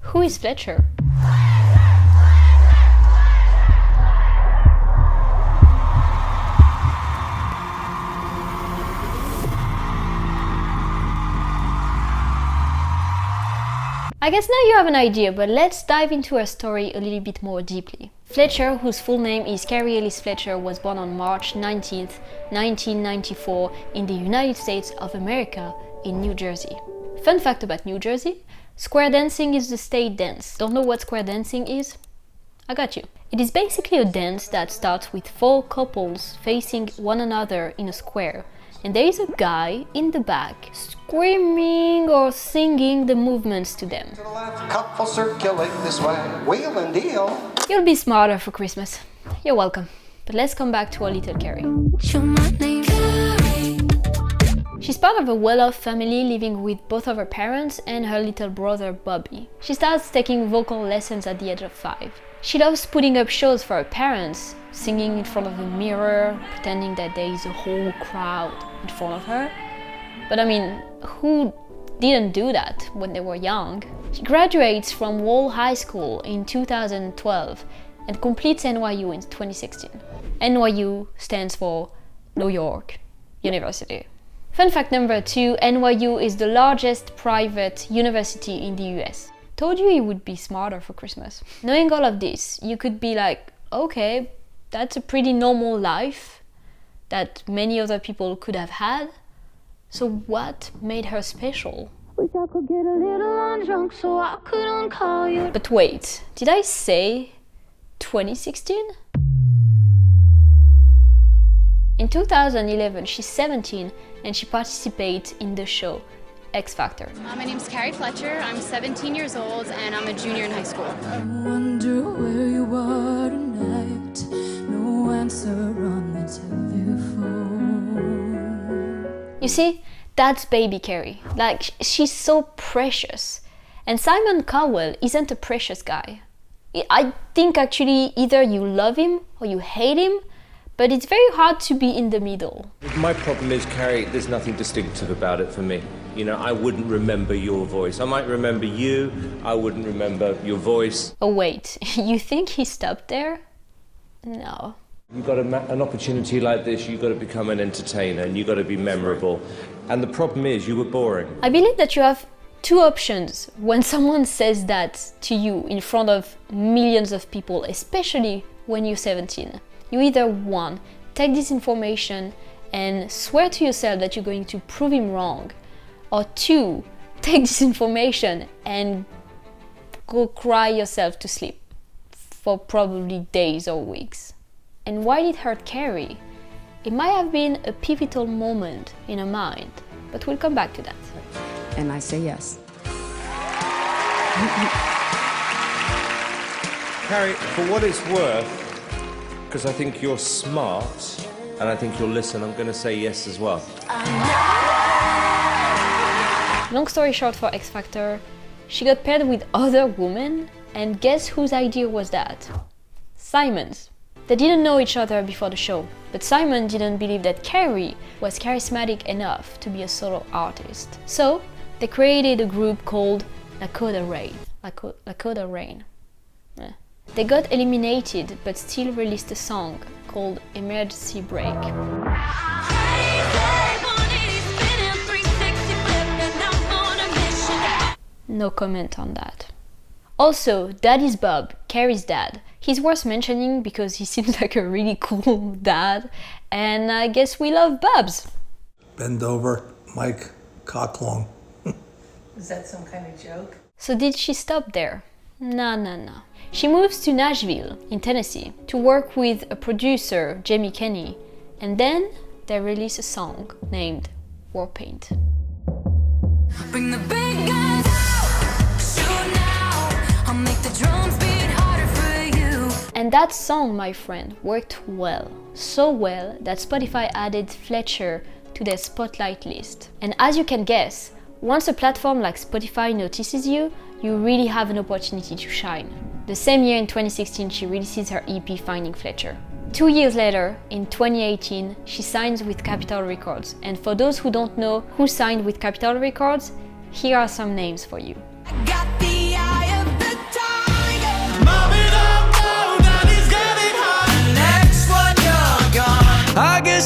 Who is Fletcher? I guess now you have an idea, but let's dive into her story a little bit more deeply. Fletcher, whose full name is Carrie Ellis Fletcher, was born on March 19th, 1994 in the United States of America in New Jersey. Fun fact about New Jersey, square dancing is the state dance. Don't know what square dancing is? I got you. It is basically a dance that starts with 4 couples facing one another in a square. And there is a guy in the back screaming or singing the movements to them. To the left, couple circulate this way, wheel and deal. You'll be smarter for Christmas. You're welcome. But let's come back to our little Carrie. She's part of a well-off family living with both of her parents and her little brother Bobby. She starts taking vocal lessons at the age of 5. She loves putting up shows for her parents, singing in front of a mirror, pretending that there is a whole crowd in front of her. But I mean, who didn't do that when they were young? She graduates from Wall High School in 2012 and completes NYU in 2016. NYU stands for New York University. Fun fact number 2, NYU is the largest private university in the US. Told you you would be smarter for Christmas. Knowing all of this, you could be like, okay, that's a pretty normal life that many other people could have had. So what made her special? Wish I could get a little drunk so I couldn't call you. But wait, did I say 2016? In 2011, she's 17 and she participates in the show X Factor. My name's Carrie Fletcher, I'm 17 years old and I'm a junior in high school. I wonder where you are tonight. No answer on the telephone. You see, that's baby Carrie. Like, she's so precious. And Simon Cowell isn't a precious guy. I think actually either you love him or you hate him, but it's very hard to be in the middle. My problem is, Carrie, there's nothing distinctive about it for me. You know, I wouldn't remember your voice. I might remember you, I wouldn't remember your voice. Oh wait, you think he stopped there? No. You've got an opportunity like this, you've got to become an entertainer and you've got to be memorable. And the problem is, you were boring. I believe that you have 2 options when someone says that to you in front of millions of people, especially when you're 17. You either 1, take this information and swear to yourself that you're going to prove him wrong, or 2, take this information and go cry yourself to sleep for probably days or weeks. And why did it hurt Carrie? It might have been a pivotal moment in her mind, but we'll come back to that. And I say yes. Carrie, for what it's worth, because I think you're smart and I think you'll listen, I'm going to say yes as well. Long story short for X Factor, she got paired with other women, and guess whose idea was that? Simon's. They didn't know each other before the show, but Simon didn't believe that Carrie was charismatic enough to be a solo artist. So they created a group called Lakota Rain. Lakota Rain. They got eliminated but still released a song called Emergency Break. No comment on that. Also, Daddy's Bob, Carrie's dad, he's worth mentioning because he seems like a really cool dad, and I guess we love Bubs. Bend over, Mike, cock long. Is that some kind of joke? So did she stop there? No. She moves to Nashville, in Tennessee, to work with a producer, Jamie Kenney, and then they release a song named Warpaint. Bring the big guns out. Shoot now. I'll make the drums beat harder for you. And that song, my friend, worked well. So well that Spotify added Fletcher to their spotlight list. And as you can guess, once a platform like Spotify notices you, you really have an opportunity to shine. The same year in 2016, she releases her EP Finding Fletcher. 2 years later, in 2018, she signs with Capitol Records. And for those who don't know who signed with Capitol Records, here are some names for you. I got the eye of the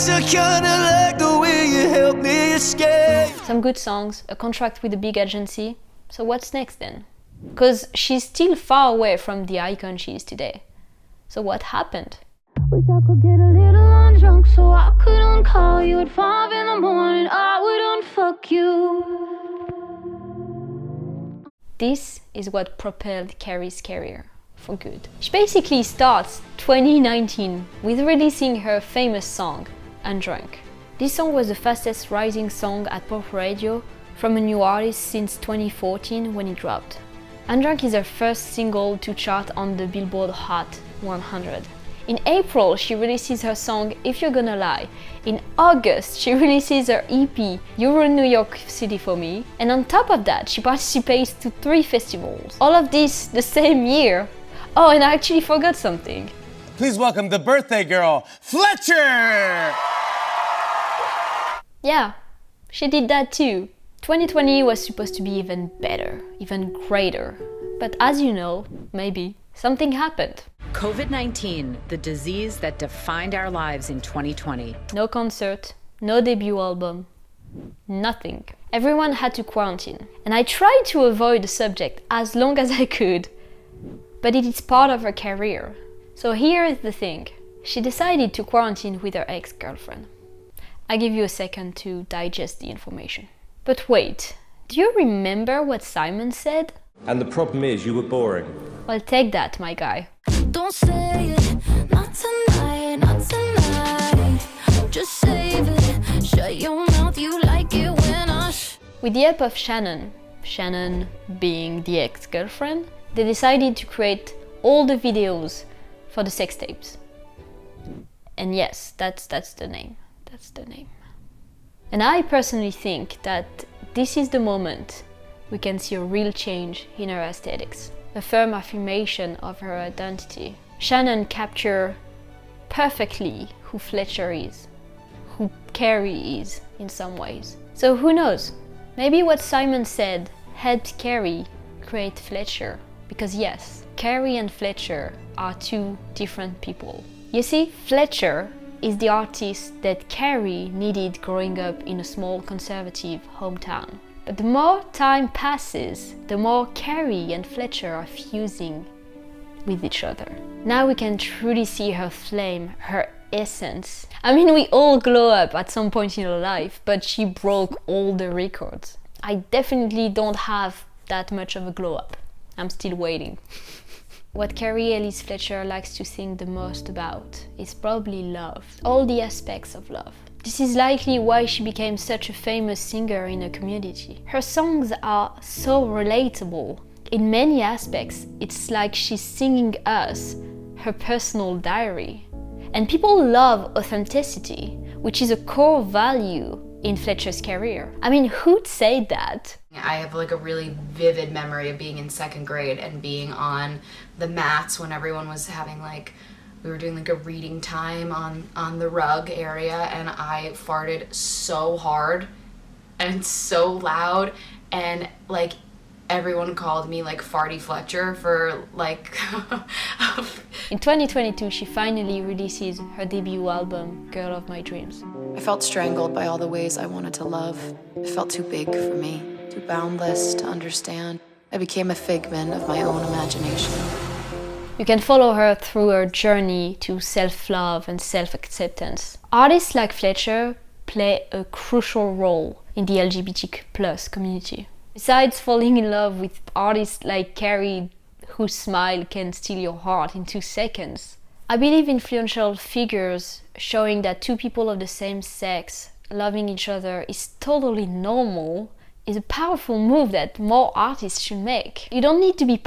I kinda like the way you help me escape. Some good songs, a contract with a big agency. So what's next then? Because she's still far away from the icon she is today. So what happened? Wish I could get a little drunk so I couldn't call you at 5 in the morning. I wouldn't fuck you. This is what propelled Carrie's career for good. She basically starts 2019 with releasing her famous song, Undrunk. This song was the fastest rising song at pop radio from a new artist since 2014 when it dropped. Undrunk is her first single to chart on the Billboard Hot 100. In April, she releases her song If You're Gonna Lie. In August, she releases her EP You Ruin New York City for Me. And on top of that, she participates to 3 festivals. All of this the same year. Oh, and I actually forgot something. Please welcome the birthday girl, Fletcher! Yeah, she did that too. 2020 was supposed to be even better, even greater. But as you know, maybe, something happened. COVID-19, the disease that defined our lives in 2020. No concert, no debut album, nothing. Everyone had to quarantine. And I tried to avoid the subject as long as I could, but it is part of her career. So here is the thing. She decided to quarantine with her ex-girlfriend. I give you a second to digest the information. But wait, do you remember what Simon said? And the problem is, you were boring. Well, take that, my guy. Don't say it, not tonight, not tonight. Just save it, shut your mouth, you like it when I With the help of Shannon being the ex-girlfriend, they decided to create all the videos for the sex tapes. And yes, that's the name. That's the name. And I personally think that this is the moment we can see a real change in her aesthetics, a firm affirmation of her identity. Shannon captured perfectly who Fletcher is, who Carrie is in some ways. So who knows? Maybe what Simon said helped Carrie create Fletcher. Because yes, Carrie and Fletcher are 2 different people. You see, Fletcher is the artist that Carrie needed growing up in a small conservative hometown. But the more time passes, the more Carrie and Fletcher are fusing with each other. Now we can truly see her flame, her essence. I mean, we all glow up at some point in our life, but she broke all the records. I definitely don't have that much of a glow up. I'm still waiting. What Carrie Ellis Fletcher likes to sing the most about is probably love, all the aspects of love. This is likely why she became such a famous singer in her community. Her songs are so relatable. In many aspects, it's like she's singing us her personal diary. And people love authenticity, which is a core value in Fletcher's career. I mean, who'd say that? I have like a really vivid memory of being in 2nd grade and being on the mats when everyone was having we were doing a reading time on the rug area, and I farted so hard and so loud, and everyone called me Farty Fletcher for In 2022, she finally releases her debut album, Girl of My Dreams. I felt strangled by all the ways I wanted to love. It felt too big for me, too boundless to understand. I became a figment of my own imagination. You can follow her through her journey to self-love and self-acceptance. Artists like Fletcher play a crucial role in the LGBTQ+ community. Besides falling in love with artists like Carrie, whose smile can steal your heart in 2 seconds, I believe influential figures showing that 2 people of the same sex loving each other is totally normal is a powerful move that more artists should make. You don't need to be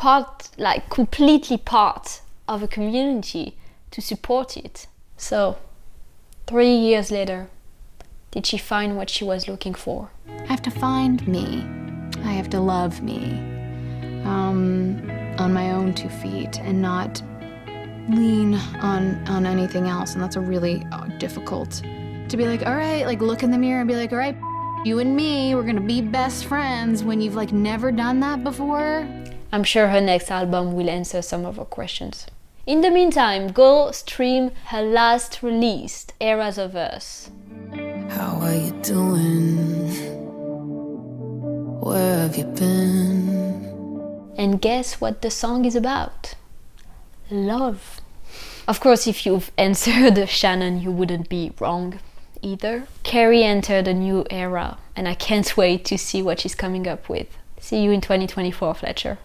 completely part of a community to support it. So, 3 years later, did she find what she was looking for? I have to find me. I have to love me. On my own 2 feet and not lean on anything else. And that's a really difficult to be all right, look in the mirror and be all right, you and me, we're gonna be best friends when you've never done that before. I'm sure her next album will answer some of her questions. In the meantime, go stream her last release, Eras of Us. How are you doing? Where have you been? And guess what the song is about? Love. Of course, if you've answered Shannon, you wouldn't be wrong either. Carrie entered a new era, and I can't wait to see what she's coming up with. See you in 2024, Fletcher.